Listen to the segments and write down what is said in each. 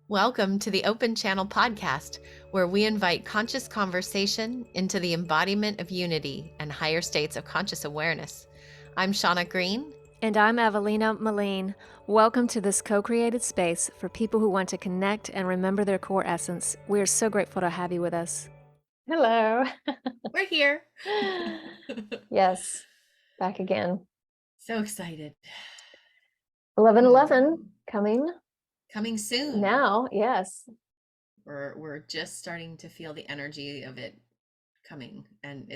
Welcome to the Open Channel podcast, where we invite conscious conversation into the embodiment of unity and higher states of conscious awareness. I'm Shauna Green. And I'm Evelina Moline. Welcome to this co-created space for people who want to connect and remember their core essence. We are so grateful to have you with us. Hello. We're here. Yes, back again. So excited. 11/11 coming soon. now. Yes. We're just starting to feel the energy of it coming, and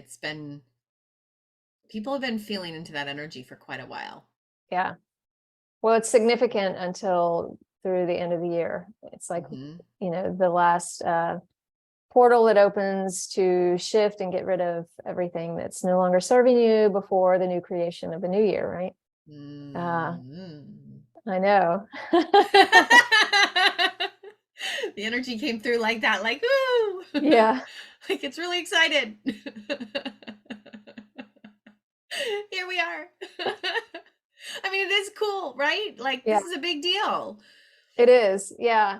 people have been feeling into that energy for quite a while. Yeah. Well, it's significant until through the end of the year. It's like, the last portal that opens to shift and get rid of everything that's no longer serving you before the new creation of the new year, right? I know. The energy came through like that, like, ooh. Yeah. Like, it's really excited. Here we are. I mean, it is cool, right? Like, This is a big deal. It is. Yeah.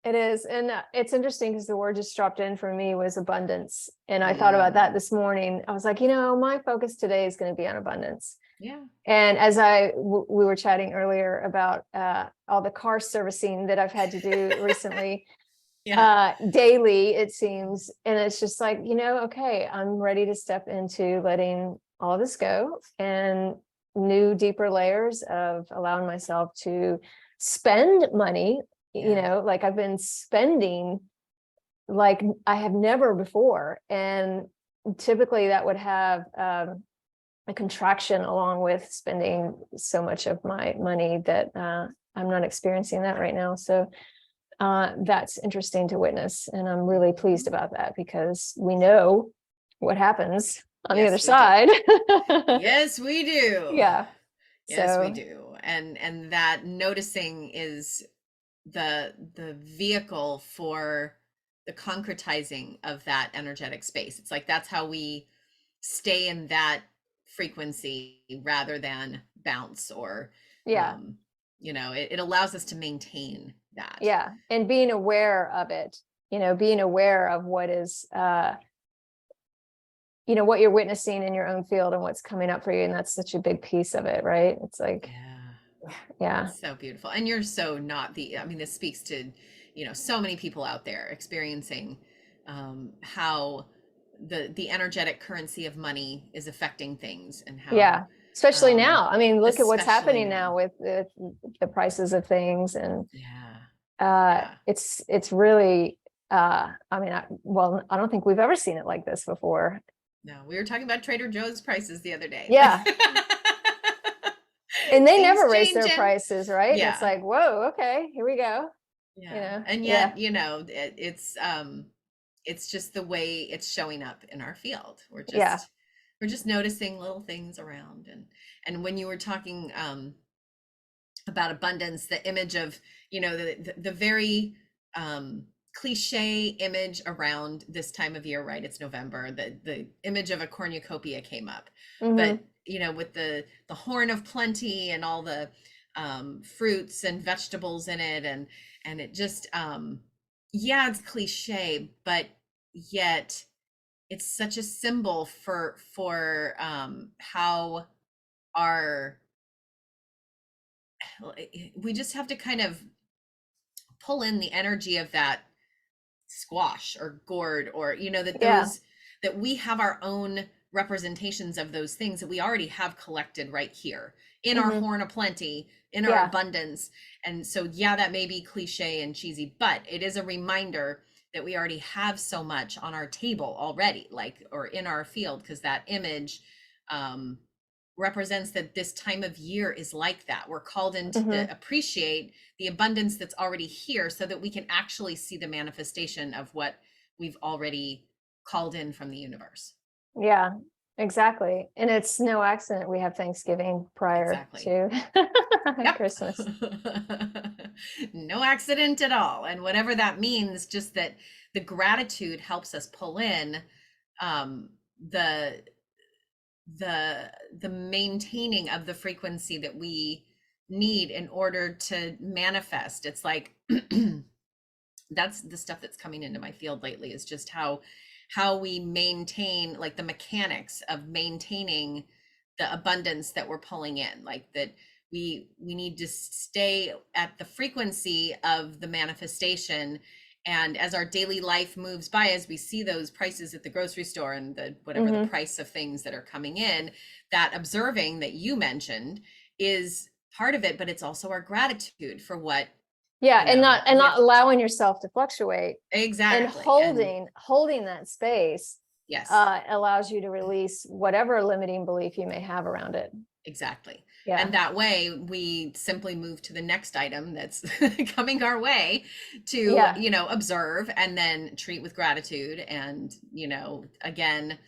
It is. And it's interesting because the word just dropped in for me was abundance. And I thought about that this morning. I was like, my focus today is going to be on abundance. Yeah. And as we were chatting earlier about all the car servicing that I've had to do recently, daily, it seems. And it's just like, okay, I'm ready to step into letting all this go and new, deeper layers of allowing myself to spend money. Like I've been spending like I have never before. And typically that would have a contraction along with spending so much of my money that I'm not experiencing that right now. So that's interesting to witness. And I'm really pleased about that because we know what happens on the other side. Yes, we do. Yeah. Yes, we do. And that noticing is the vehicle for the concretizing of that energetic space. It's like that's how we stay in that frequency rather than bounce or it allows us to maintain that. Yeah. And being aware of it, being aware of what is what you're witnessing in your own field and what's coming up for you. And that's such a big piece of it, right? It's like, yeah. So beautiful. And you're so not this speaks to, so many people out there experiencing how the energetic currency of money is affecting things and how, especially now. I mean, look at what's happening now with the prices of things. And it's really, I don't think we've ever seen it like this before. No, we were talking about Trader Joe's prices the other day. Yeah. And they never raise their prices, right? Yeah. It's like, whoa, okay, here we go. Yeah. And yet, it's just the way it's showing up in our field. We're just noticing little things around. And when you were talking about abundance, the image of, the very cliche image around this time of year, right? It's November. The image of a cornucopia came up, but with the horn of plenty and all the fruits and vegetables in it, and it just it's cliche, but yet it's such a symbol for how we just have to kind of pull in the energy of that squash or gourd or that we have our own representations of those things that we already have collected right here in our horn of plenty, in our abundance. And so that may be cliche and cheesy, but it is a reminder that we already have so much on our table already, or in our field, because that image represents that this time of year is like that. We're called in to appreciate the abundance that's already here so that we can actually see the manifestation of what we've already called in from the universe. Yeah, exactly. And it's no accident we have Thanksgiving prior to Christmas. No accident at all. And whatever that means, just that the gratitude helps us pull in the maintaining of the frequency that we need in order to manifest. It's like that's the stuff that's coming into my field lately, is just how we maintain, like the mechanics of maintaining the abundance that we're pulling in, like that we need to stay at the frequency of the manifestation. And as our daily life moves by, as we see those prices at the grocery store and the whatever the price of things that are coming in, that observing that you mentioned is part of it, but it's also our gratitude for what, Yeah, you know, and we not have. allowing yourself to fluctuate, and Exactly. And holding that space yes, allows you to release whatever limiting belief you may have around it. exactly. Yeah. And that way we simply move to the next item that's coming our way to, Yeah. observe and then treat with gratitude. And, again,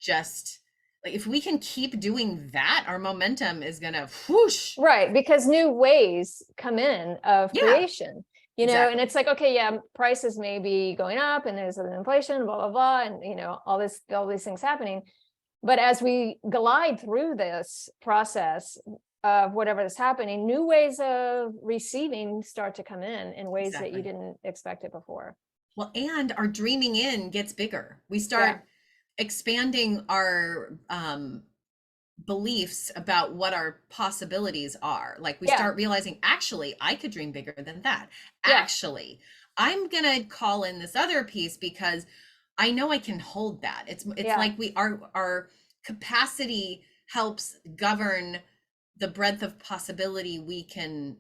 just like if we can keep doing that, our momentum is gonna whoosh. Right, because new ways come in of Yeah, creation, and exactly. it's like, okay, yeah, prices may be going up and there's an inflation, blah, blah, blah, and all these things happening. But as we glide through this process of whatever is happening, new ways of receiving start to come in ways that you Exactly. didn't expect it before. Well, and our dreaming in gets bigger. We Yeah. start expanding our beliefs about what our possibilities are. Like we Yeah. start realizing, actually, I could dream bigger than that. Yeah. Actually, I'm gonna call in this other piece because I know I can hold that. It's Yeah. like our capacity helps govern the breadth of possibility we can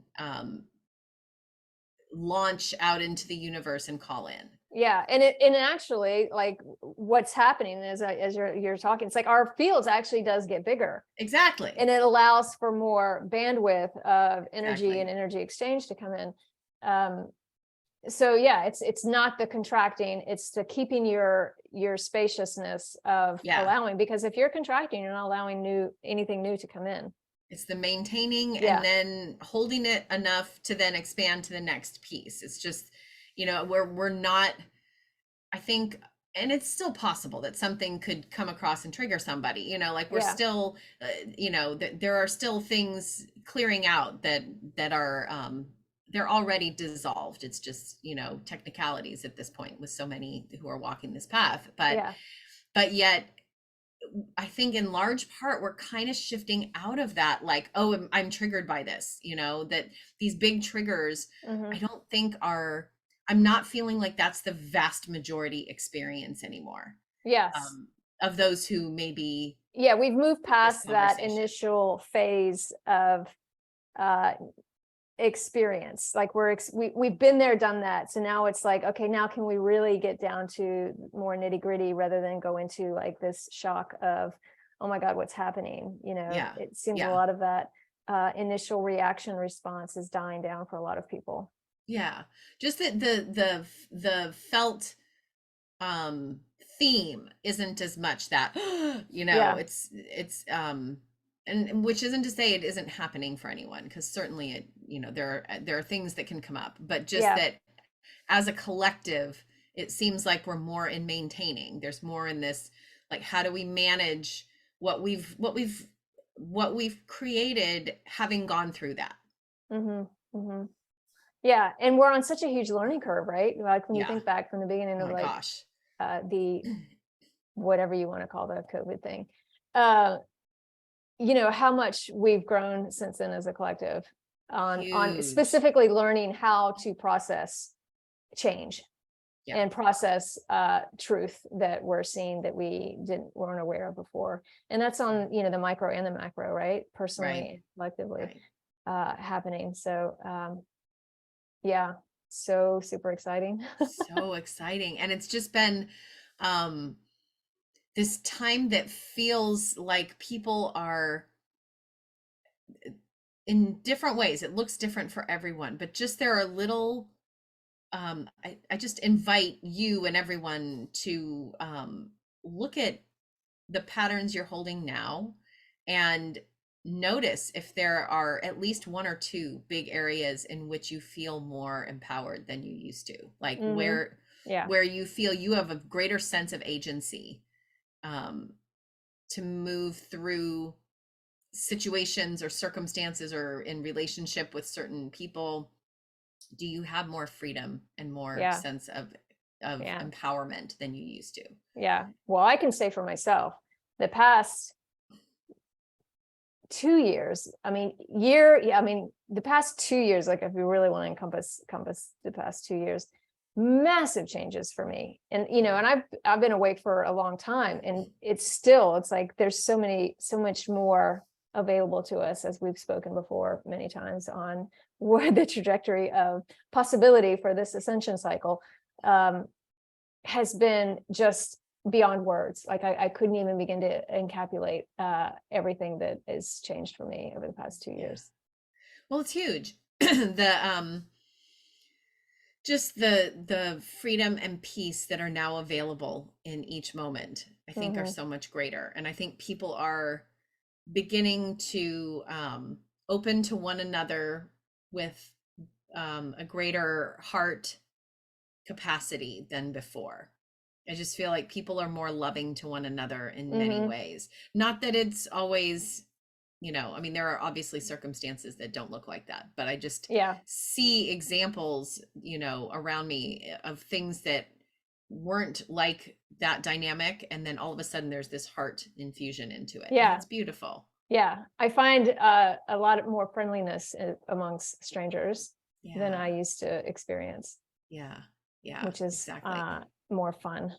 launch out into the universe and call in. Yeah, and actually, like, what's happening is, as you're talking, it's like our fields actually does get bigger, Exactly. and it allows for more bandwidth of energy and Exactly. energy exchange to come in. Um, so yeah, it's not the contracting, it's the keeping your spaciousness of Yeah. allowing, because if you're contracting, you're not allowing anything new to come in. It's the maintaining and Yeah. then holding it enough to then expand to the next piece. It's just, we're not, I think, and it's still possible that something could come across and trigger somebody, like we're Yeah. still, there are still things clearing out that are, they're already dissolved. It's just, technicalities at this point with so many who are walking this path, Yeah. but yet I think in large part we're kind of shifting out of that, like, oh, I'm triggered by this, that these big triggers, I Hmm. don't think I'm not feeling like that's the vast majority experience anymore, Yes. um, of those who may be Yeah, we've moved with this past that conversation. initial phase of uh experience. Like we've been there, done that, so now it's like, okay, now can we really get down to more nitty gritty rather than go into like this shock of, oh my god, what's happening. Yeah. It seems a Yeah. lot of that initial reaction response is dying down for a lot of people. Yeah. Just that the felt um theme isn't as much that Yeah. it's and which isn't to say it isn't happening for anyone, because certainly it, there are things that can come up, but just Yeah. that as a collective it seems like we're more in maintaining. There's more in this, like, how do we manage what we've created, having gone through that. Hmm. Hmm. Yeah, and we're on such a huge learning curve, right? Like when you Yeah. think back from the beginning Oh of my like gosh. the whatever you want to call the COVID thing, uh how much we've grown since then as a collective on Huge. specifically learning how to process change Yeah. and process truth that we're seeing that weren't aware of before. And that's on the micro and the macro, right? Personally Right. and collectively Right. happening. So yeah, so super exciting. So exciting. And it's just been um this time that feels like people are in different ways. It looks different for everyone, but just there are little I just invite you and everyone to look at the patterns you're holding now and notice if there are at least one or two big areas in which you feel more empowered than you used to, like Hmm. Yeah. where you feel you have a greater sense of agency, um, to move through situations or circumstances or in relationship with certain people, do you have more freedom and more Yeah. sense of Yeah. empowerment than you used to? Yeah. Well, I can say for myself, the past 2 years, I mean, yeah, I mean, the past 2 years, like if we really want to encompass the past 2 years, massive changes for me. And and I've been awake for a long time, and it's like there's so much more available to us, as we've spoken before many times, on what the trajectory of possibility for this ascension cycle has been just beyond words. Like I couldn't even begin to encapsulate everything that has changed for me over the past 2 years. Well, it's huge. The just the freedom and peace that are now available in each moment, I think are Mm-hmm. so much greater. And I think people are beginning to open to one another with a greater heart capacity than before. I just feel like people are more loving to one another in many Mm-hmm. ways. Not that it's always, I mean, there are obviously circumstances that don't look like that, but I just Yeah. see examples, around me of things that weren't like that dynamic. And then all of a sudden there's this heart infusion into it. And Yeah. it's beautiful. Yeah. I find a lot more friendliness amongst strangers than Yeah. I used to experience, Yeah. Yeah. which is Exactly. more fun.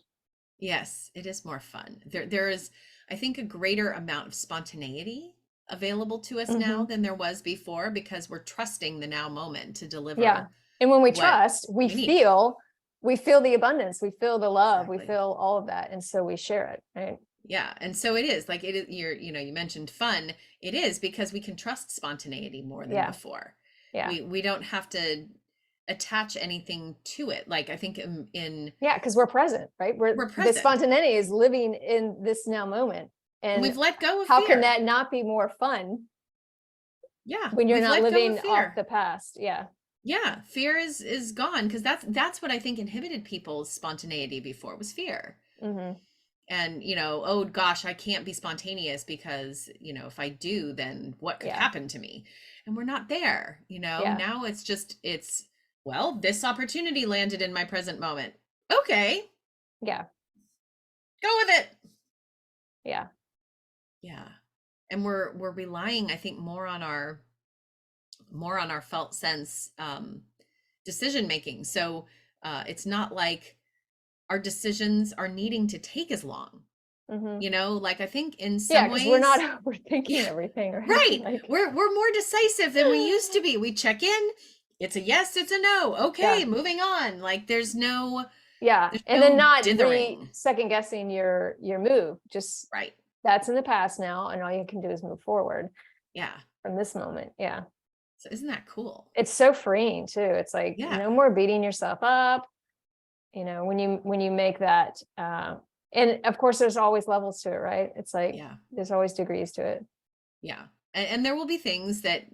Yes, it is more fun. There is, I think, a greater amount of spontaneity available to us now Mm-hmm. than there was before because we're trusting the now moment to Yeah. deliver And when we what trust, we need. we feel the abundance, we feel the love, we Exactly. feel all of that. And so we share it. Right. Yeah. And so it is like it is you mentioned fun. It is because we can trust spontaneity more than Yeah. before. Yeah. We don't have to attach anything to it. Like I think in Yeah, because we're present, right? we're The present spontaneity is living in this now moment. and And we've let go of how can fear. that not be more fun Yeah, when you're we've not let go of living off fear. the past? Yeah. Yeah, fear is gone because that's what I think inhibited people's spontaneity before was fear. Hmm. And oh gosh, I can't be spontaneous because if I do, then what could Yeah. happen to me? And we're not there. Yeah. Now it's well, this opportunity landed in my present moment. Okay, Yeah. go with it. Yeah. Yeah. And we're relying, I think, more on our felt sense decision making. So it's not like our decisions are needing to take as long. Hmm. Like I think in Yeah, some because we're not ways, overthinking yeah, everything, right? right. Like, We're more decisive than we used to be. We check in, it's a yes, it's a no. yeah. Okay, moving on. Like Yeah. there's And then no not dithering. second guessing your move. Just Right. that's in the past now, and all you can do is move forward Yeah. from this moment. Yeah. So isn't that cool? It's so freeing too. It's like Yeah. no more beating yourself up, when you make that and of course there's always levels to it, right? It's like Yeah. there's always degrees to it. Yeah. And there will be things that,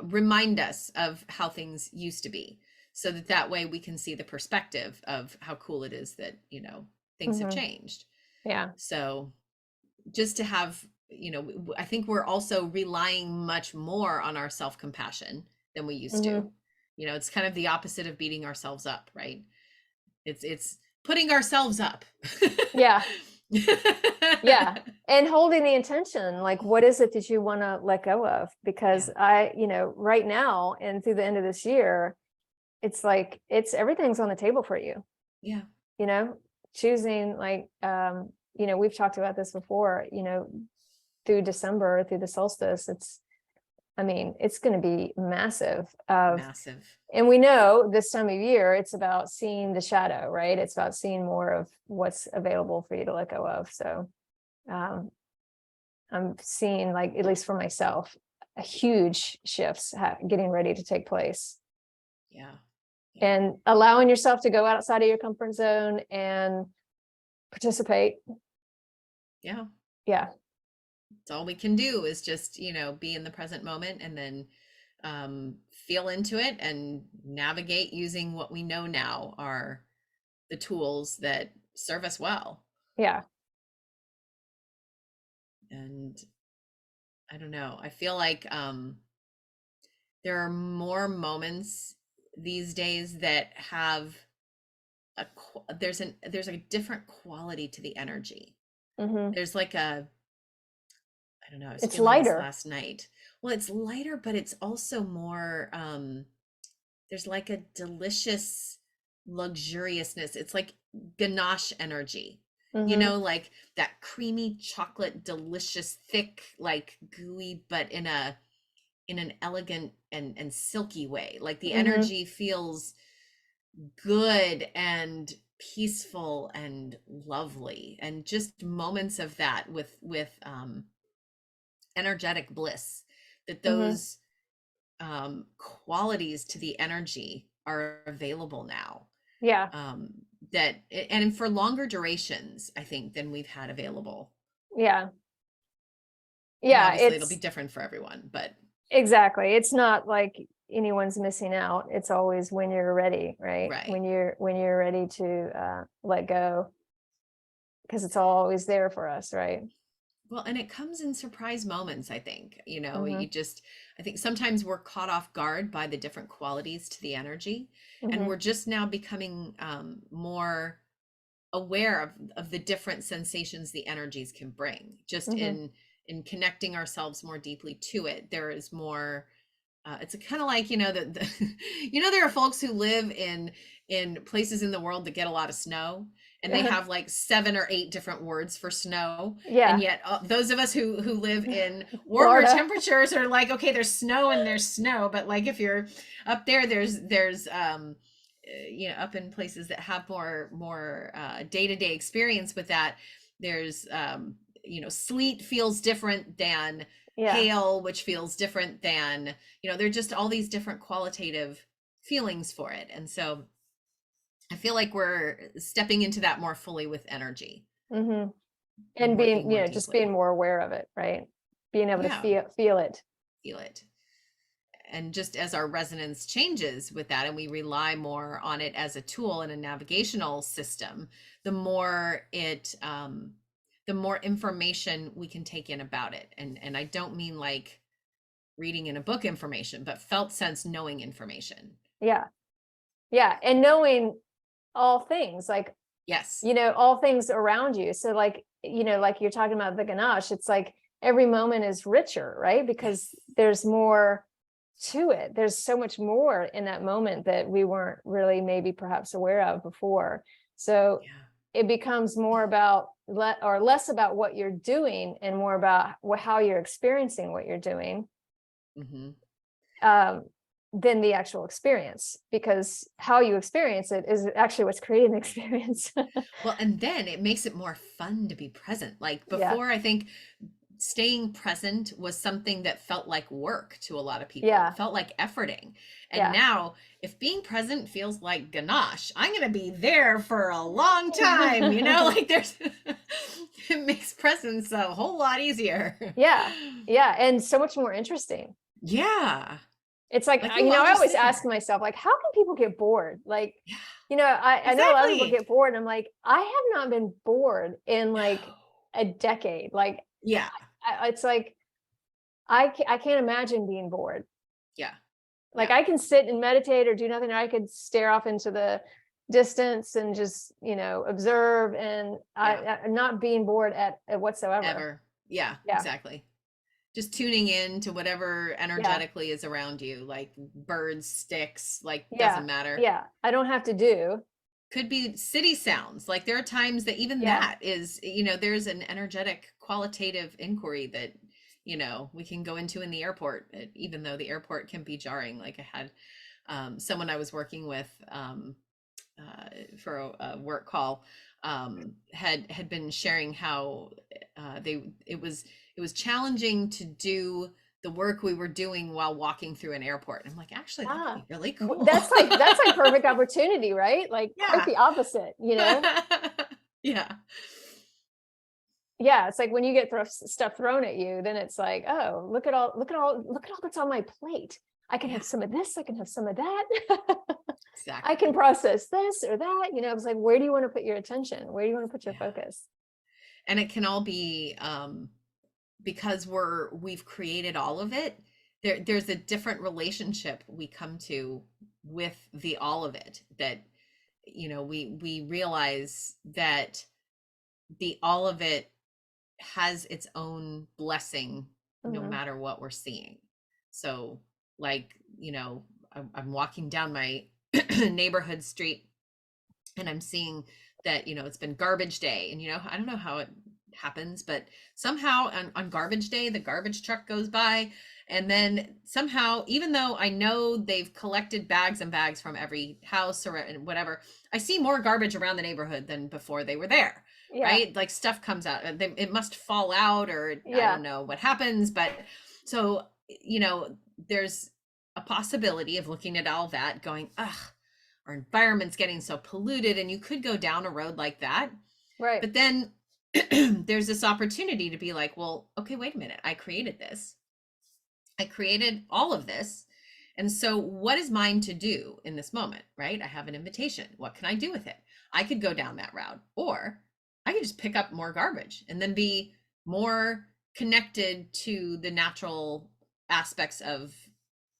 remind us of how things used to be so that way we can see the perspective of how cool it is that, things have Hmm. changed. Yeah. So just to have, I think we're also relying much more on our self-compassion than we used to. Hmm. It's kind of the opposite of beating ourselves up, right? It's putting ourselves up. Yeah. Yeah. And holding the intention, like what is it that you want to let go of? Because Yeah. right now and through the end of this year, it's like everything's on the table for you. Yeah. you know Choosing, like, we've talked about this before, through December, through the solstice, it's going to be massive. Massive. And we know this time of year, it's about seeing the shadow, right? It's about seeing more of what's available for you to let go of. So um, I'm seeing, like, at least for myself, a huge shifts getting ready to take place. Yeah. And allowing yourself to go outside of your comfort zone and participate. Yeah. Yeah. It's all we can do is just, be in the present moment and then feel into it and navigate using what we know now are the tools that serve us well. Yeah. And I don't know. I feel like there are more moments these days that have there's a different quality to the energy. Mm-hmm. There's like a, I don't know, I was It's feeling this lighter. last night. Well, it's lighter, but it's also more there's like a delicious luxuriousness. It's like ganache energy. You Mm-hmm. know, like that creamy chocolate, delicious, thick, like gooey, but in an elegant and silky way. Like the Mm-hmm. energy feels good and peaceful and lovely, and just moments of that with energetic bliss, that Mm-hmm. those qualities to the energy are available now, Yeah. um, that and for longer durations, I think, than we've had available. Yeah. And Yeah. obviously it'll be It's different for everyone, but exactly. It's not like anyone's missing out. It's always when you're ready, right? right. When you're ready to let go, because it's always there for us, right? Well, and it comes in surprise moments, I think. You know, Mm-hmm. you just, I think sometimes we're caught off guard by the different qualities to the energy. And Mm-hmm. we're just now becoming more aware of the different sensations the energies can bring. Just Mm-hmm. in connecting ourselves more deeply to it, there is more it's kind of like, you know, you know, there are folks who live in places in the world that get a lot of snow, and they have like 7 or 8 different words for snow. And Yeah. yet those of us who live in warmer Florida. temperatures are like, okay, there's snow and there's snow, but like if you're up there, there's you know, up in places that have more day-to-day experience with that, there's you know, sleet feels different than Yeah. hail, which feels different than, you know, they're just all these different qualitative feelings for it. And so I feel like we're stepping into that more fully with energy, Mm-hmm. and And working being, more just being deeply. more aware of it, right? Being able to Yeah, feel it. feel it. And just as our resonance changes with that, and we rely more on it as a tool and a navigational system, the more it the more information we can take in about it. And I don't mean like reading in a book information, but felt sense knowing information. Yeah. Yeah. And knowing all things, like, Yes. all things around you. So like, like you're talking about the ganache, it's like every moment is richer, right? Because Yes. there's more to it. There's so much more in that moment that we weren't really maybe perhaps aware of before. So Yeah. it becomes more about or less about what you're doing and more about how you're experiencing what you're doing, Mm-hmm. um, than the actual experience, because how you experience it is actually what's creating the experience. Well, and then it makes it more fun to be present. Like Yeah. before, I think staying present was something that felt like work to a lot of people. It Yeah. felt like efforting. And Yeah. now, if being present feels like ganache, I'm going to be there for a long time. You know, like there's, it makes presence a whole lot easier. Yeah. Yeah. And so much more interesting. Yeah. It's like, Like we'll all I just always sit ask here. myself, like, how can people get bored? Like, Yeah, I know a lot of people exactly. get bored. And I'm like, I have not been bored in like No. a decade. Like, Yeah. it's like, I can't imagine being bored. Yeah. Like Yeah. I can sit and meditate or do nothing, or I could stare off into the distance and just, observe, and Yeah. I'm not being bored at whatsoever. Ever. Yeah, Yeah. exactly. Just tuning in to whatever Yeah. energetically is around you, like birds, sticks, like Yeah. doesn't matter. Yeah. I don't have to do. Could be city sounds. Like there are times that even Yeah. that is, you know, there's an energetic qualitative inquiry that, you know, we can go into in the airport, even though the airport can be jarring. Like I had someone I was working with for a work call, had been sharing how it was challenging to do the work we were doing while walking through an airport. And I'm like, actually, that could Ah, be really cool. that's like perfect opportunity, right? Like quite Yeah. the opposite. Yeah. Yeah, it's like when you get stuff thrown at you, then it's like, oh, look at all that's on my plate. I can Yeah. have some of this, I can have some of that. I can Exactly. process this or that. It's like, where do you want to put your attention? Where do you want to put your Yeah. focus? And it can all be because we've created all of it, there's a different relationship we come to with the all of it, that we realize that the all of it has its own blessing no Mhm. matter what we're seeing. So, like, I'm walking down my neighborhood street, and I'm seeing that, it's been garbage day. And, I don't know how it happens, but somehow on garbage day, the garbage truck goes by. And then somehow, even though I know they've collected bags and bags from every house or whatever, I see more garbage around the neighborhood than before they were there. Yeah. Right? Like, stuff comes out, it must fall out, or I Yeah. don't know what happens. But so, there's a possibility of looking at all that going, ugh, our environment's getting so polluted. And you could go down a road like that. Right. But then there's this opportunity to be like, well, okay, wait a minute. I created this. I created all of this. And so what is mine to do in this moment, right? I have an invitation. What can I do with it? I could go down that route, or I could just pick up more garbage and then be more connected to the natural aspects of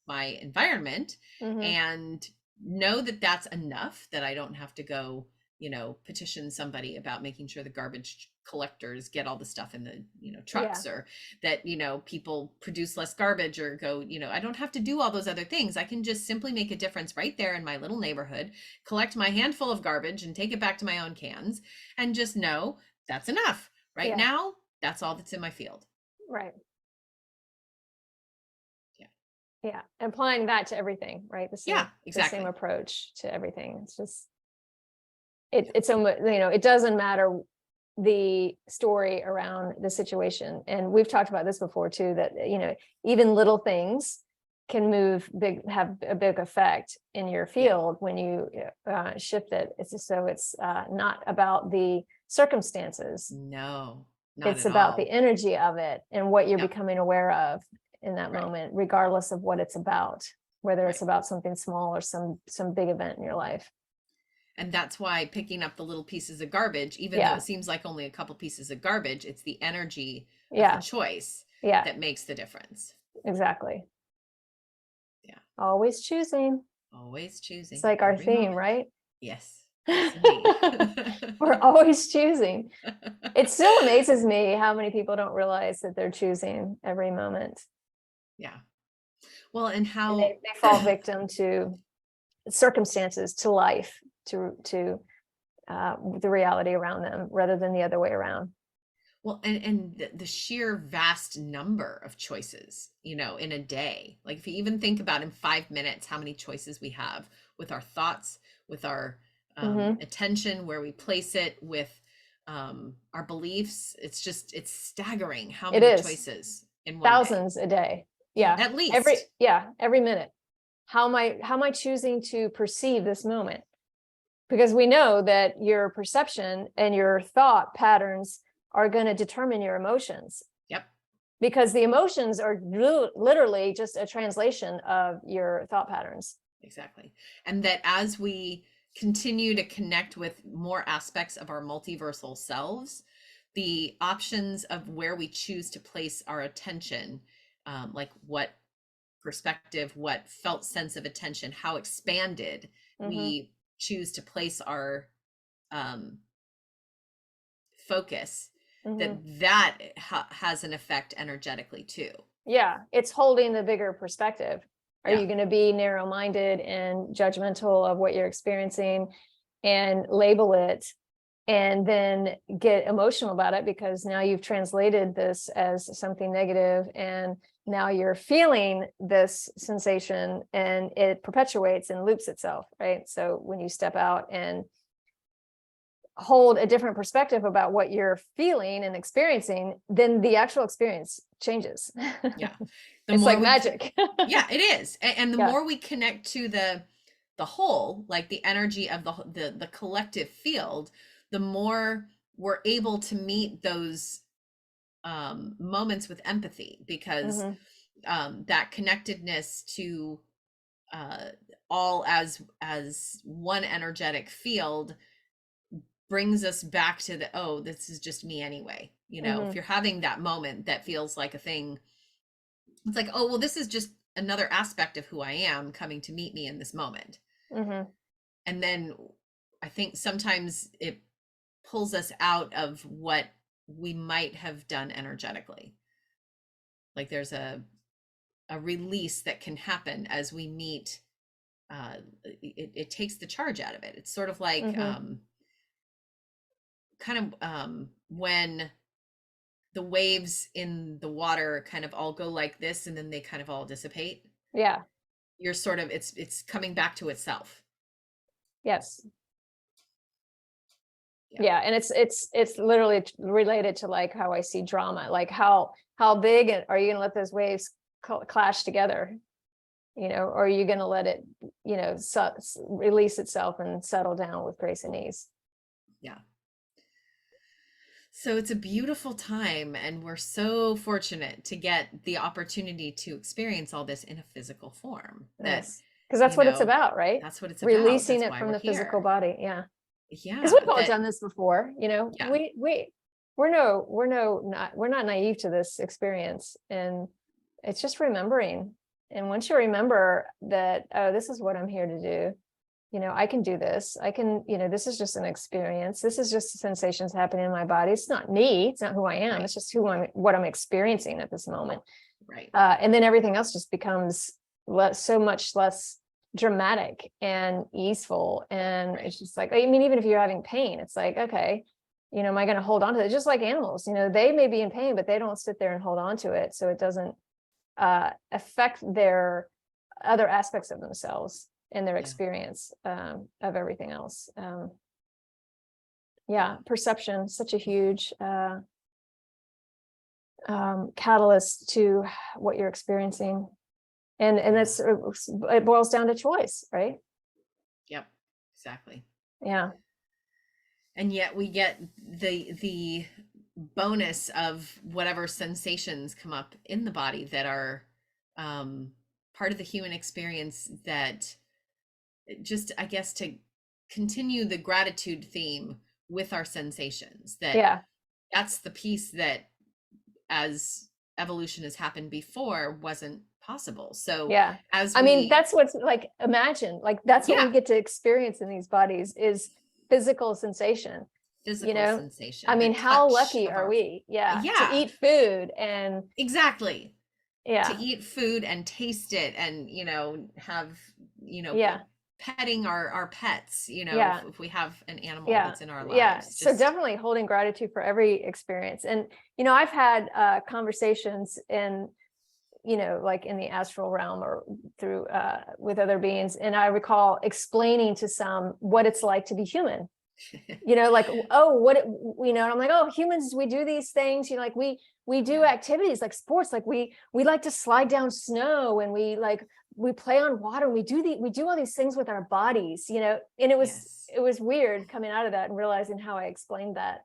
my environment, Mm-hmm. and know that that's enough, that I don't have to go, petition somebody about making sure the garbage collectors get all the stuff in the, Yeah. trucks, or that, people produce less garbage, or go, I don't have to do all those other things. I can just simply make a difference right there in my little neighborhood, collect my handful of garbage and take it back to my own cans, and just know that's enough. Right Yeah. now, that's all that's in my field. Right. Yeah. Yeah. Applying that to everything, right? Yeah, The same exactly. approach to everything. It's just it's almost, it doesn't matter the story around the situation. And we've talked about this before too, that even little things can have a big effect in your Yeah. field when you shift it. It's just, so it's not about the circumstances. No, not It's at about the all. energy of it and what you're Yep. becoming aware of in that Right. moment, regardless of what it's about, whether it's Right. about something small or some big event in your life. And that's why picking up the little pieces of garbage, even though Yeah. it seems like only a couple pieces of garbage, it's the energy of the Yeah. choice Yeah. that makes the difference. Exactly. Yeah. Always choosing. Always It's choosing like our every theme, moment. right? Yes. Yes, indeed. We're always choosing. It still amazes me how many people don't realize that they're choosing every moment. Yeah. Well, and And how they fall victim to circumstances, to life, to the reality around them, rather than the other way around. well, and the sheer vast number of choices, in a day. Like, if you even think about in 5 minutes how many choices we have with our thoughts, with our Mm-hmm. attention, where we place it, with our beliefs. It's staggering how It many is choices in one day. thousands a day. Yeah. At least. Every minute. How am I choosing to perceive this moment? Because we know that your perception and your thought patterns are going to determine your emotions, Yep. because the emotions are literally just a translation of your thought patterns. Exactly. And that as we continue to connect with more aspects of our multiversal selves, the options of where we choose to place our attention, like what perspective, what felt sense of attention, how expanded Mm-hmm. we choose to place our um, focus, that Mm-hmm. has an effect energetically too. Yeah, it's holding the bigger perspective. Are Yeah. you going to be narrow-minded and judgmental of what you're experiencing and label it, and then get emotional about it because now you've translated this as something negative, and now you're feeling this sensation and it perpetuates and loops itself, right? So when you step out and hold a different perspective about what you're feeling and experiencing, then the actual experience changes. Yeah. The It's more like we magic. Yeah, it is. And the Yeah. more we connect to the whole, like the energy of the collective field, the more we're able to meet those moments with empathy, because Mhm. that connectedness to uh all as one energetic field brings us back to the, oh, this is just me anyway. If you're having that moment that feels like a thing, it's like, oh, well, this is just another aspect of who I am coming to meet me in this moment. And then I think sometimes it pulls us out of what we might have done energetically. Like there's a release that can happen as we meet. It takes the charge out of it. It's sort of like when the waves in the water kind of all go like this and then they kind of all dissipate. Yeah. You're sort of, it's coming back to itself. Yes. Yeah. And it's literally related to like how I see drama, like how big are you going to let those waves clash together? Or are you going to let it, release itself and settle down with grace and ease? Yeah. So it's a beautiful time, and we're so fortunate to get the opportunity to experience all this in a physical form. Yes. Because that's what it's about, right? That's what it's about. Releasing it from the physical body. Yeah. Yeah. Because we've all done this before, yeah. We're not naive to this experience. And it's just remembering. And once you remember that, oh, this is what I'm here to do, I can do this. I can, this is just an experience. This is just sensations happening in my body. It's not me. It's not who I am. Right. It's just what I'm experiencing at this moment. Right. And then everything else just becomes so much less dramatic and easeful. And right. It's just like, I mean, even if you're having pain, it's like, okay, am I going to hold on to it? Just like animals, they may be in pain, but they don't sit there and hold on to it. So it doesn't affect their other aspects of themselves and their experience of everything else. Perception, such a huge catalyst to what you're experiencing. And it boils down to choice, right? Yep, exactly. Yeah. And yet we get the bonus of whatever sensations come up in the body that are part of the human experience, that just, I guess, to continue the gratitude theme with our sensations, that's the piece that, as evolution has happened before, wasn't possible. So that's what's like, imagine, like, that's what we get to experience in these bodies is physical sensation. Sensation. I mean, how lucky are we? To eat food and exactly. To eat food and taste it and, have, petting our pets, if we have an animal that's in our lives. So definitely holding gratitude for every experience. And, I've had conversations in, like in the astral realm or through with other beings. And I recall explaining to some what it's like to be human. Like, oh, and I'm like, oh, humans, we do these things, like we do activities like sports, like we like to slide down snow, and we play on water, and we do all these things with our bodies, and it was weird coming out of that and realizing how I explained that.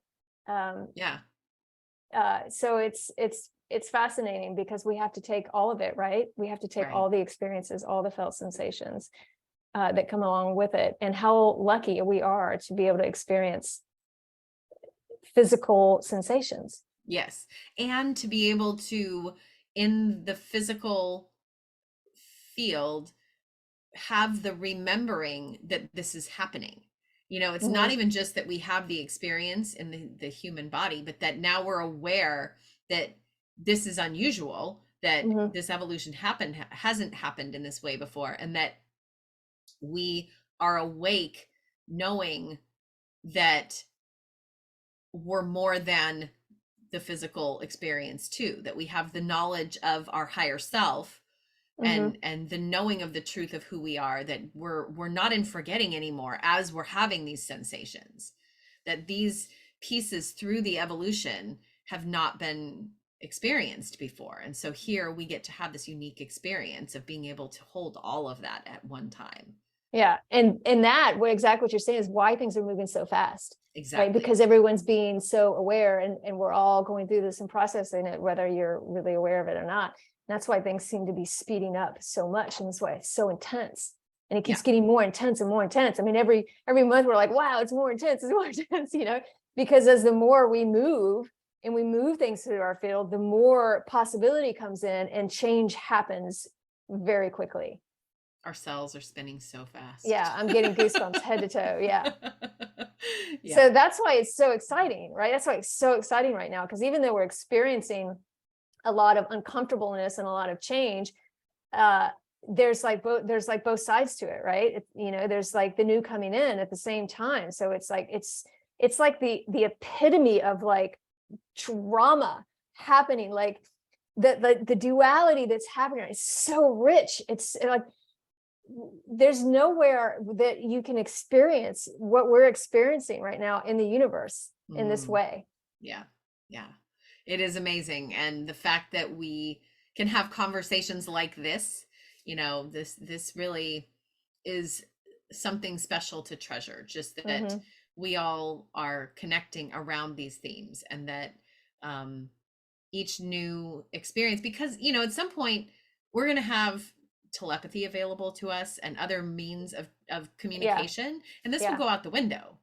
So it's fascinating because we have to take all of it, right? We have to take all the experiences, all the felt sensations that come along with it, and how lucky we are to be able to experience physical sensations. Yes. And to be able to, in the physical field, have the remembering that this is happening. It's not even just that we have the experience in the human body, but that now we're aware that this is unusual, that this evolution hasn't happened in this way before, and that we are awake knowing that we're more than the physical experience too, that we have the knowledge of our higher self and the knowing of the truth of who we are, that we're not in forgetting anymore as we're having these sensations, that these pieces through the evolution have not been experienced before. And so here we get to have this unique experience of being able to hold all of that at one time. Yeah. And that, exactly what you're saying is why things are moving so fast. Exactly. Right? Because everyone's being so aware, and we're all going through this and processing it, whether you're really aware of it or not. And that's why things seem to be speeding up so much. And that's why it's so intense. and it keeps getting more intense and more intense. I mean, every month we're like, wow, it's more intense, it's more intense, because as the more we move and we move things through our field, the more possibility comes in and change happens very quickly. Our cells are spinning so fast. Yeah, I'm getting goosebumps head to toe. Yeah. So that's why it's so exciting, right? That's why it's so exciting right now, because even though we're experiencing a lot of uncomfortableness and a lot of change, there's like both sides to it, right? There's like the new coming in at the same time. So it's like the epitome of like trauma happening, like the duality that's happening is so rich. It's like there's nowhere that you can experience what we're experiencing right now in the universe in this way. Yeah. It is amazing. And the fact that we can have conversations like this, this really is something special to treasure, just that we all are connecting around these themes, and that each new experience, because, at some point we're going to have telepathy available to us and other means of communication, and this will go out the window.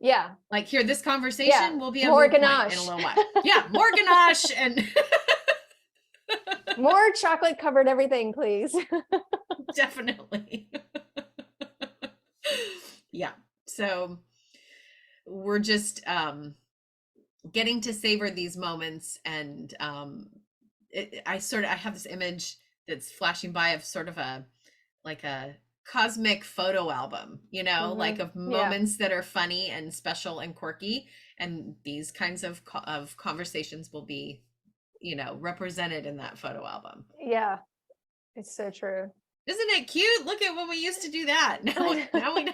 Yeah. Like here, this conversation will be a more moot point in a little while. Yeah, more ganache and more chocolate covered everything, please. Definitely. Yeah. So we're just getting to savor these moments, and I have this image that's flashing by of sort of a cosmic photo album, like of moments that are funny and special and quirky, and these kinds of conversations will be, represented in that photo album. Yeah, it's so true. Isn't it cute? Look at when we used to do that. Now we know.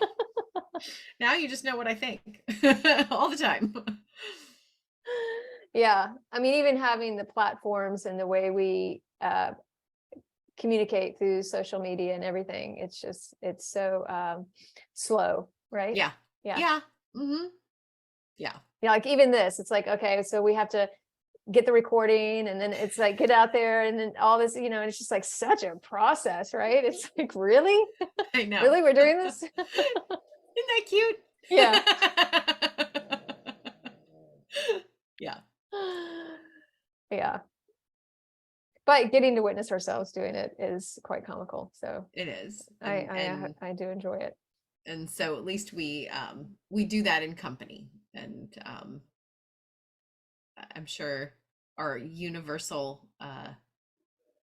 Now you just know what I think all the time. Yeah, I mean, even having the platforms and the way we communicate through social media and everything, it's so slow, right? Yeah. Mm-hmm. Yeah, like even this, it's like, okay, so we have to get the recording, and then it's like get out there, and then all this, and it's just like such a process, right? It's like, really? I know. Really, we're doing this? Isn't that cute? Yeah. Yeah. But getting to witness ourselves doing it is quite comical. So it is. I do enjoy it. And so at least we do that in company, and I'm sure our universal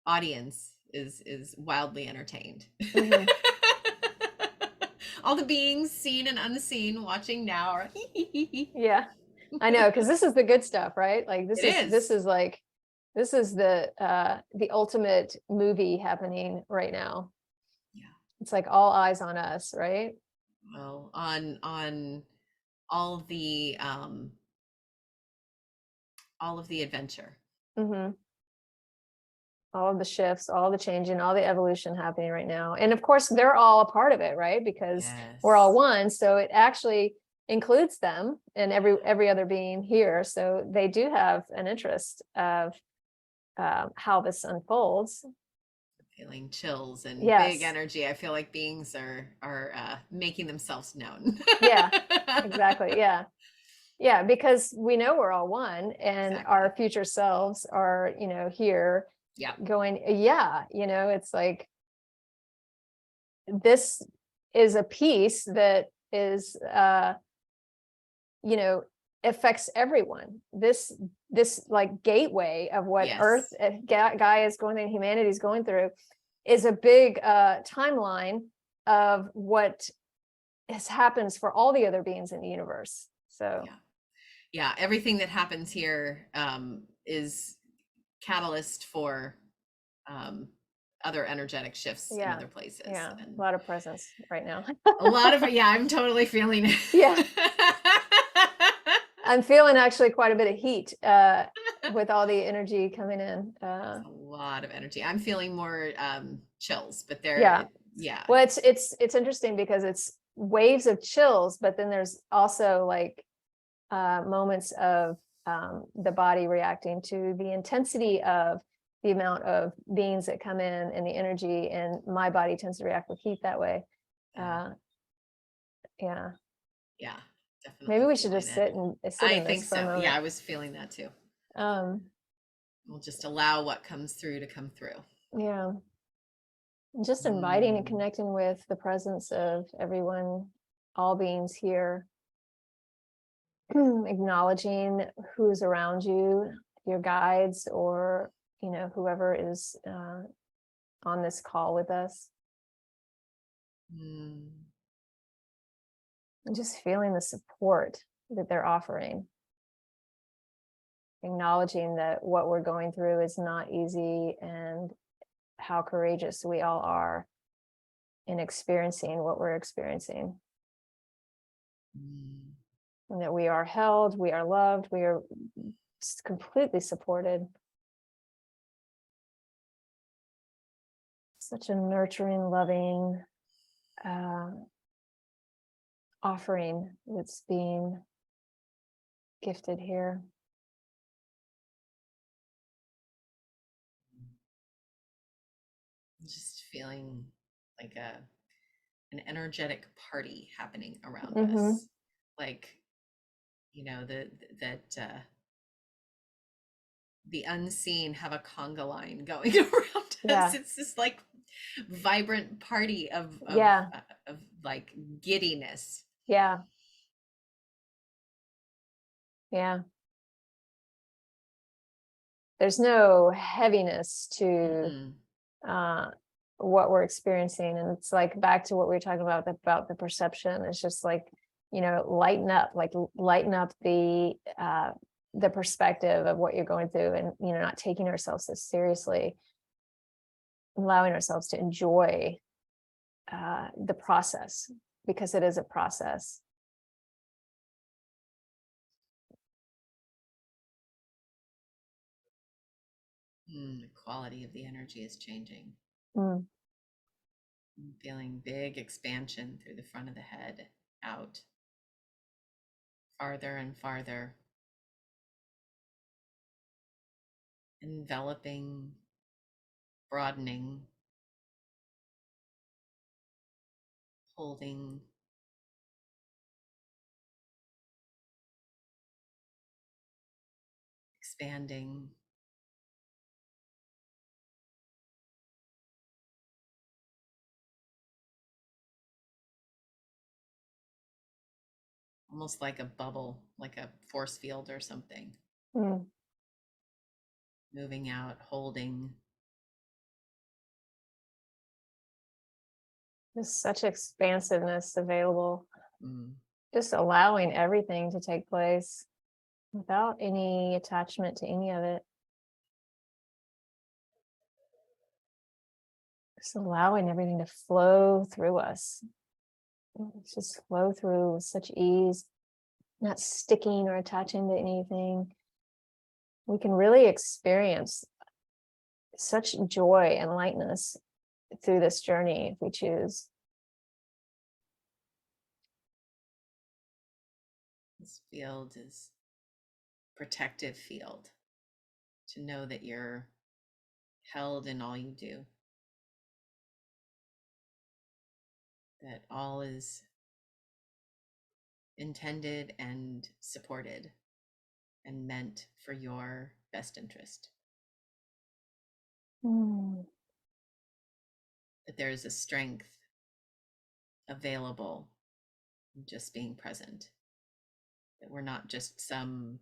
audience is wildly entertained. All the beings seen and unseen watching now are yeah, I know, because this is the good stuff, right? Like this is the ultimate movie happening right now. Yeah, it's like all eyes on us, right? Well, on all of the adventure. All of the shifts, all the changing, all the evolution happening right now. And of course, they're all a part of it, right? Because we're all one. So it actually includes them and every other being here. So they do have an interest of how this unfolds. Feeling chills and big energy. I feel like beings are making themselves known. Yeah, exactly. Yeah, because we know we're all one, and our future selves are, here. Yeah. Going, it's like, this is a piece that is, affects everyone. This like gateway of what Earth, Gaia is going through, humanity is going through, is a big timeline of what happens for all the other beings in the universe. So yeah, everything that happens here is catalyst for other energetic shifts in other places. Yeah, a lot of presence right now. A lot of I'm totally feeling it. Yeah. I'm feeling actually quite a bit of heat with all the energy coming in. A lot of energy. I'm feeling more chills, but they're Well, it's interesting because it's waves of chills, but then there's also like moments of the body reacting to the intensity of the amount of beings that come in and the energy, and my body tends to react with heat that way. Yeah. Yeah. Yeah. Maybe Definitely we should feeling just it. sit I in think this for a so. Yeah, moment. I was feeling that too. Um, We'll just allow what comes through to come through. yeah. Just inviting and Mm. connecting with the presence of everyone, all beings here, acknowledging who's around you, your guides, or whoever is on this call with us, Mm. and just feeling the support that they're offering, acknowledging that what we're going through is not easy, and how courageous we all are in experiencing what we're experiencing, Mm. and that we are held, we are loved, we are completely supported. Such a nurturing, loving offering that's being gifted here. Just feeling like an energetic party happening around Mm-hmm. us. Like, the unseen have a conga line going around us. Yeah. It's this like vibrant party Yeah. of like giddiness. Yeah. Yeah. There's no heaviness to Mm-mm. uh, what we're experiencing, and it's like back to what we were talking about the perception. It's just like, lighten up, the perspective of what you're going through, and not taking ourselves so seriously, allowing ourselves to enjoy the process, because it is a process. The quality of the energy is changing. Mm. I'm feeling big expansion through the front of the head, out farther and farther, enveloping, broadening, holding, expanding. Almost like a bubble, like a force field or something. Mm. Moving out, holding. There's such expansiveness available, Mm. just allowing everything to take place without any attachment to any of it. Just allowing everything to flow through us. Just flow through with such ease, not sticking or attaching to anything. We can really experience such joy and lightness through this journey if we choose. This field is protective field, to know that you're held in all you do, that all is intended and supported and meant for your best interest, Mm. that there is a strength available in just being present, that we're not just some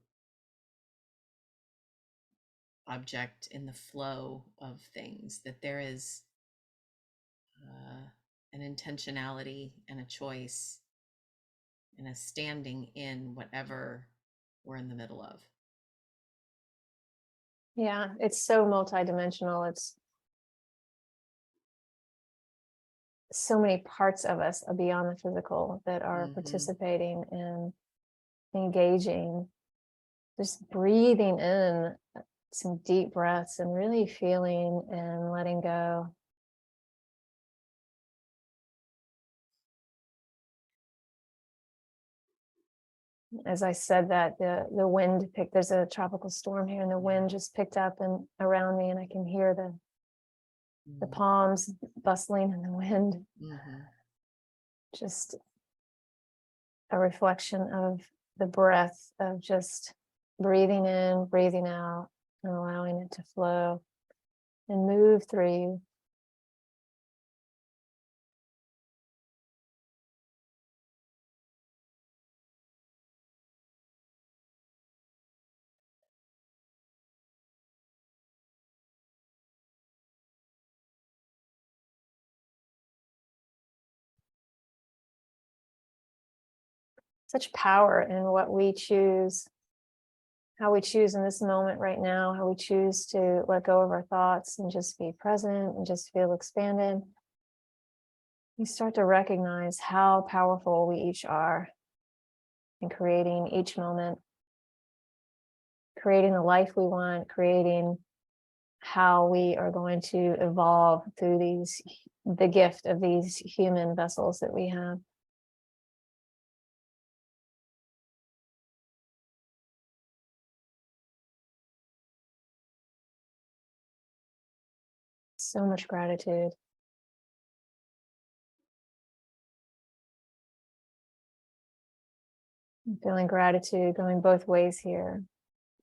object in the flow of things, that there is an intentionality and a choice and a standing in whatever we're in the middle of. Yeah, it's so multidimensional. It's so many parts of us beyond the physical that are Mm-hmm. participating and engaging. Just breathing in some deep breaths and really feeling and letting go. As I said that, the wind picked, there's a tropical storm here, and the wind just picked up and around me, and I can hear the palms bustling in the wind. Mm-hmm. just a reflection of the breath, of just breathing in, breathing out, and allowing it to flow and move through you. Such power in what we choose, how we choose in this moment right now, how we choose to let go of our thoughts and just be present and just feel expanded. You start to recognize how powerful we each are in creating each moment, creating the life we want, creating how we are going to evolve through the gift of these human vessels that we have. So much gratitude. I'm feeling gratitude going both ways here.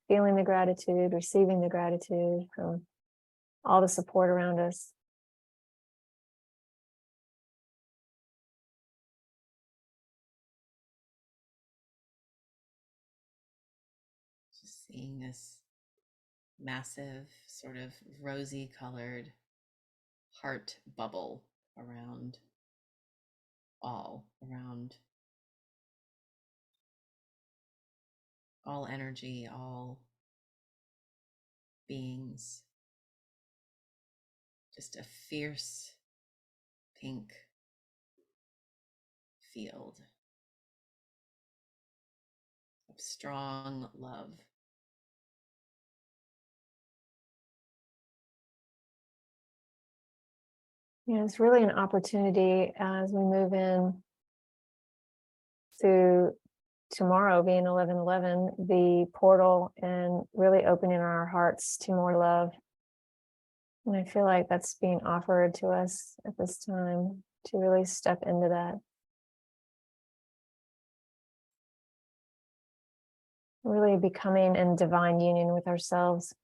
Feeling the gratitude, receiving the gratitude from all the support around us. Just seeing this massive, sort of rosy colored heart bubble around all energy, all beings. Just a fierce pink field of strong love. Yeah, it's really an opportunity as we move in to tomorrow being 11/11, the portal, and really opening our hearts to more love. And I feel like that's being offered to us at this time to really step into that. Really becoming in divine union with ourselves.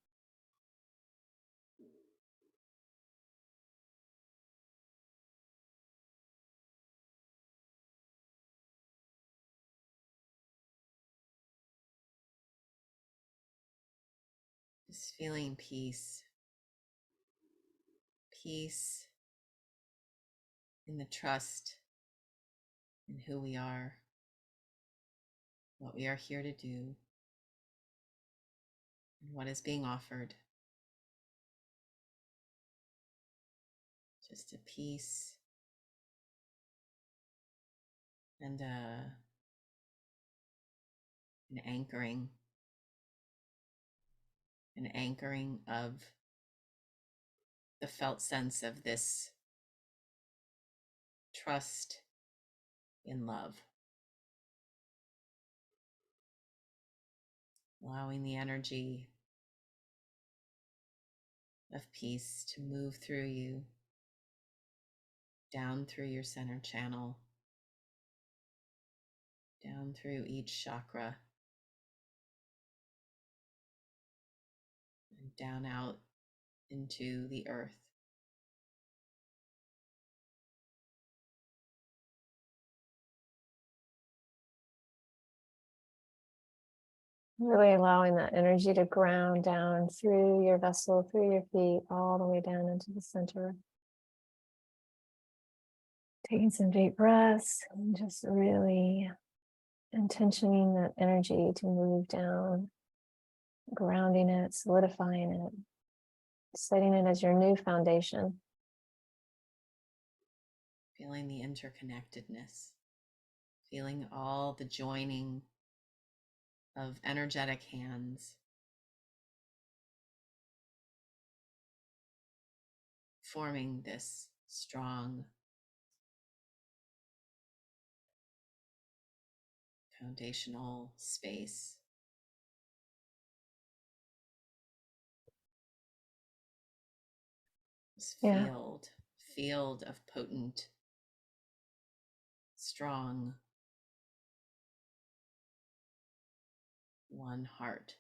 Just feeling peace. Peace in the trust in who we are, what we are here to do, and what is being offered. Just a peace and an anchoring of the felt sense of this trust in love, allowing the energy of peace to move through you, down through your center channel, down through each chakra, and down out into the earth. Really allowing that energy to ground down through your vessel, through your feet, all the way down into the center. Taking some deep breaths and just really intentioning that energy to move down, grounding it, solidifying it, setting it as your new foundation. Feeling the interconnectedness, feeling all the joining of energetic hands, forming this strong foundational space. This Yeah. field of potent strong one heart.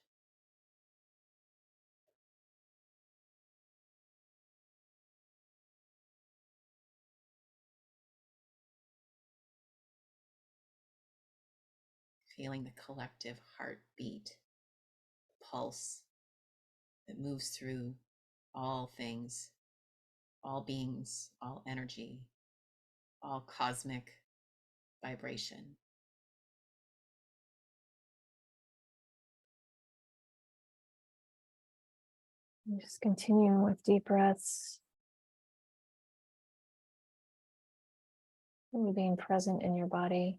Feeling the collective heartbeat, pulse that moves through all things, all beings, all energy, all cosmic vibration. And just continuing with deep breaths. Really being present in your body.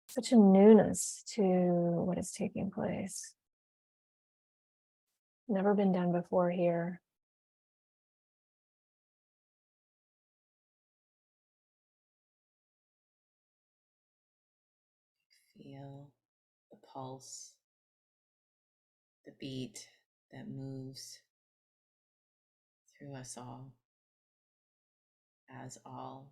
Such a newness to what is taking place. Never been done before here. Feel the pulse, the beat that moves through us all, as all.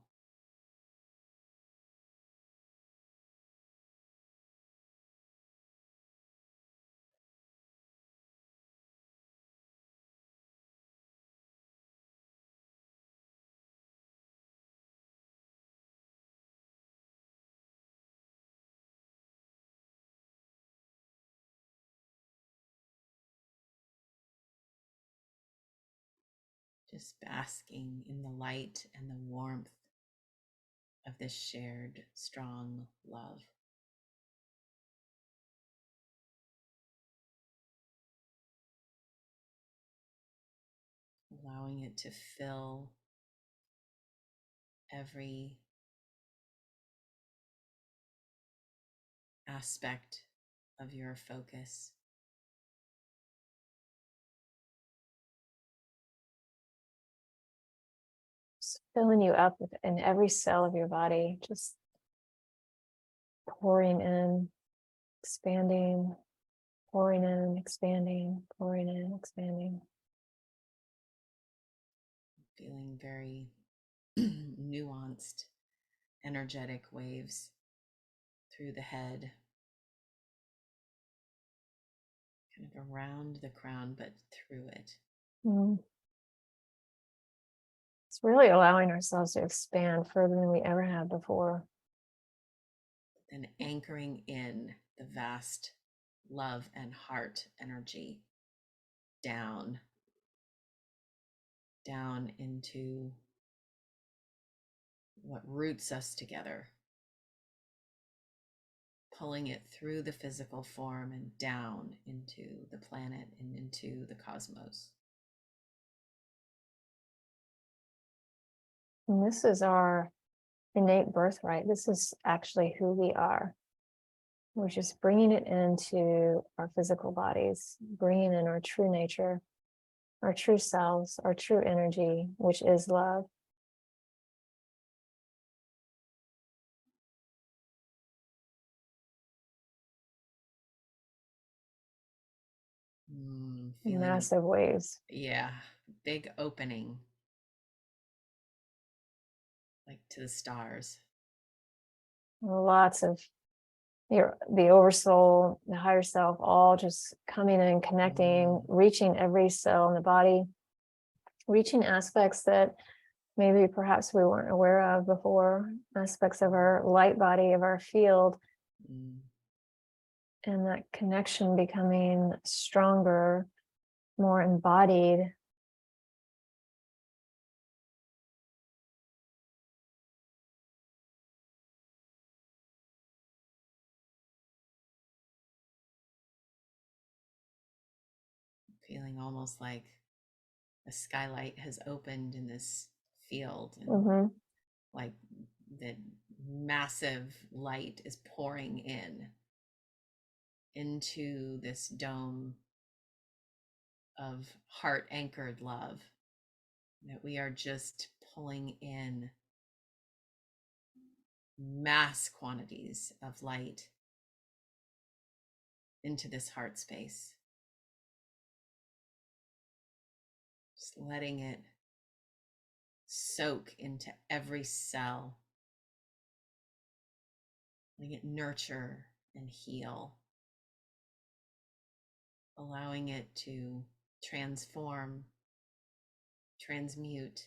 Just basking in the light and the warmth of this shared strong love. Allowing it to fill every aspect of your focus. Just filling you up in every cell of your body, just pouring in, expanding, pouring in, expanding, pouring in, expanding. Feeling very nuanced, energetic waves through the head, kind of around the crown, but through it. Mm. It's really allowing ourselves to expand further than we ever have before. And anchoring in the vast love and heart energy down into what roots us together, pulling it through the physical form and down into the planet and into the cosmos. And this is our innate birthright. This is actually who we are. We're just bringing it into our physical bodies, bringing in our true nature, our true selves, our true energy, which is love. Feeling Massive waves. Yeah, big opening, like to the stars. Lots of the oversoul, the higher self, all just coming in, connecting, reaching every cell in the body, reaching aspects that maybe perhaps we weren't aware of before, aspects of our light body, of our field. And that connection becoming stronger, more embodied. Feeling almost like a skylight has opened in this field, and like the massive light is pouring into this dome of heart anchored love, that we are just pulling in mass quantities of light into this heart space. Just letting it soak into every cell, letting it nurture and heal, allowing it to transform, transmute.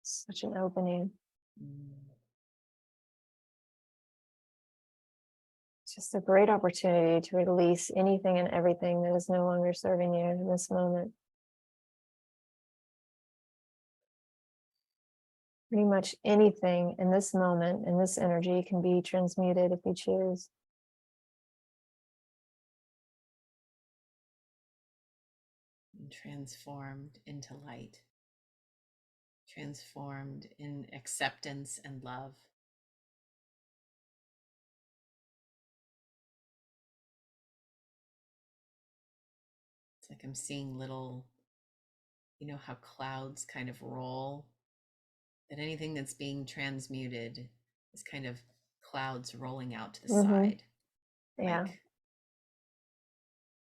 Such an opening. It's just a great opportunity to release anything and everything that is no longer serving you in this moment. Pretty much anything in this moment, in this energy, can be transmuted if you choose. And transformed into light, transformed in acceptance and love. It's like I'm seeing little, you know, how clouds kind of roll, that anything that's being transmuted is kind of clouds rolling out to the side, Yeah. like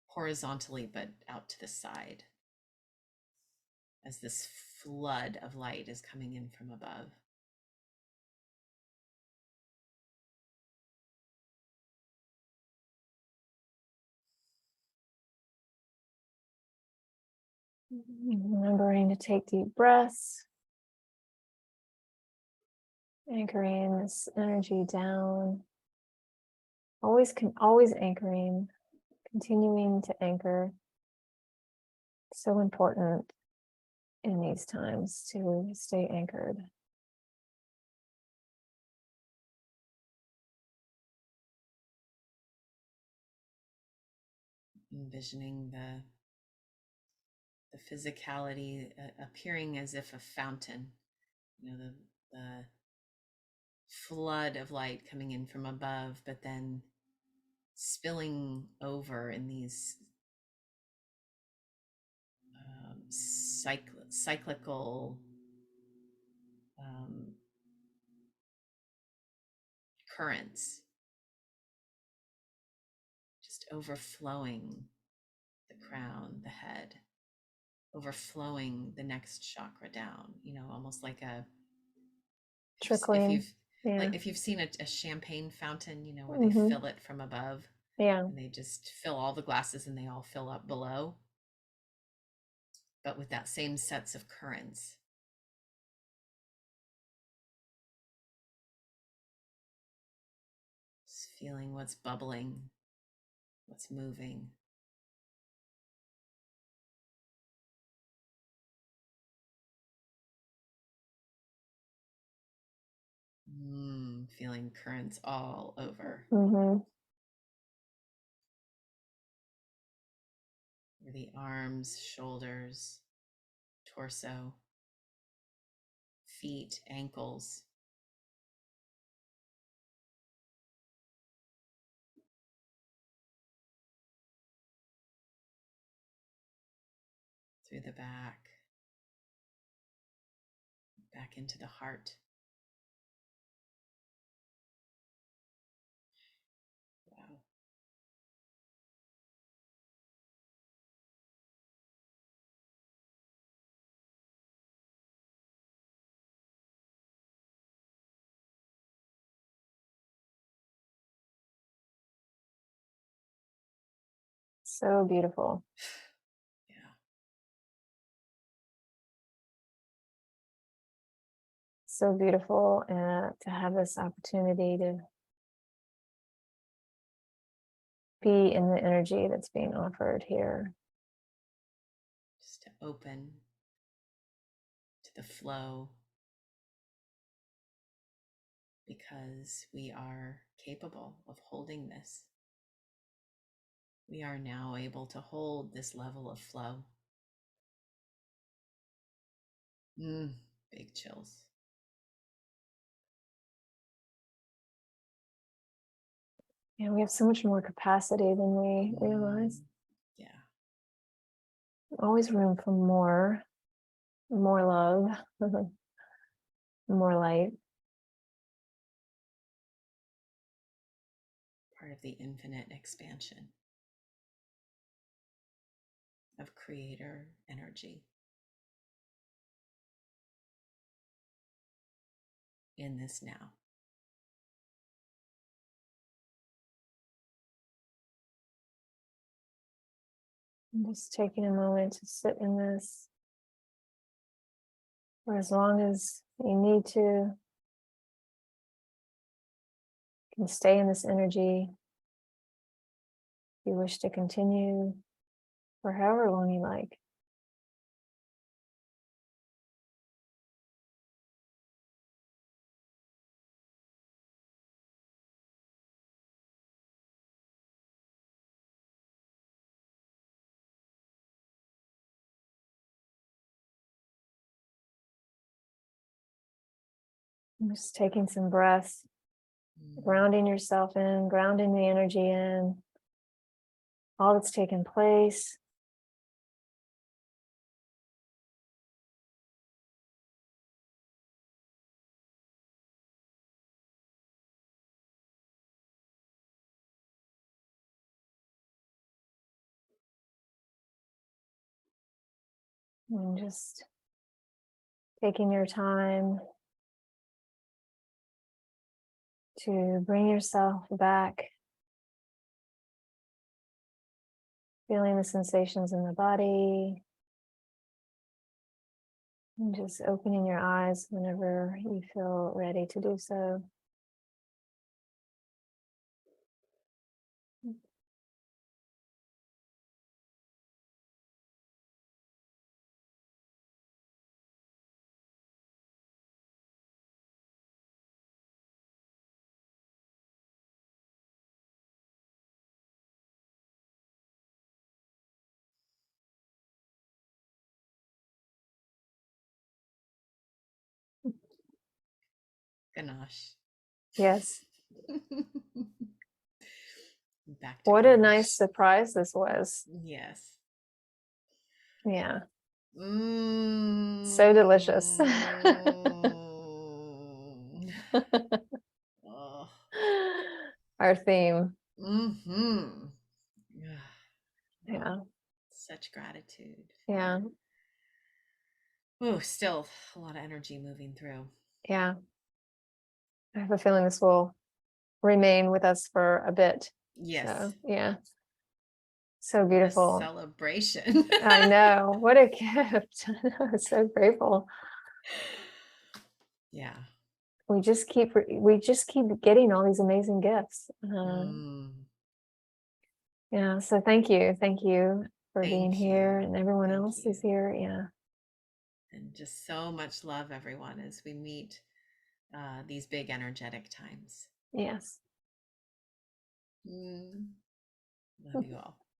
horizontally, but out to the side, as this flood of light is coming in from above. Remembering to take deep breaths, anchoring this energy down. Always anchoring, continuing to anchor. So important in these times to stay anchored. Envisioning the physicality appearing as if a fountain, you know, the flood of light coming in from above, but then spilling over in these cyclical currents, just overflowing the crown, the head, overflowing the next chakra down, you know, almost like a Trickling. if you've seen a champagne fountain, you know, where they fill it from above, and they just fill all the glasses and they all fill up below, but with that same sets of currents. Just feeling what's bubbling, what's moving. Feeling currents all over. The arms, shoulders, torso, feet, ankles. Through the back into the heart. Wow. So beautiful. Yeah. So beautiful to have this opportunity to be in the energy that's being offered here. Just to open to the flow, because we are capable of holding this. We are now able to hold this level of flow. Big chills. Yeah, we have so much more capacity than we realize. Yeah. Always room for more love, more light. Part of the infinite expansion of creator energy in this now. I'm just taking a moment to sit in this for as long as you need to. You can stay in this energy if you wish to continue for however long you like. I'm just taking some breaths, grounding yourself in, grounding the energy in, all that's taken place. And just taking your time to bring yourself back, feeling the sensations in the body, and just opening your eyes whenever you feel ready to do so. Ganache. Yes. Back to What a nice ganache. surprise this was. Yes. Yeah. So delicious. Oh. Our theme. Mm-hmm. Yeah. Such gratitude. Yeah. Oh, still a lot of energy moving through. Yeah. I have a feeling this will remain with us for a bit. Yes. So, yeah. So What a beautiful. celebration. I know. What a gift. I'm so grateful. Yeah. We just keep getting all these amazing gifts. Yeah. So thank you. Thank you for being here, and everyone else is here. Yeah. And just so much love, everyone, as we meet these big energetic times. Yes. Love you all.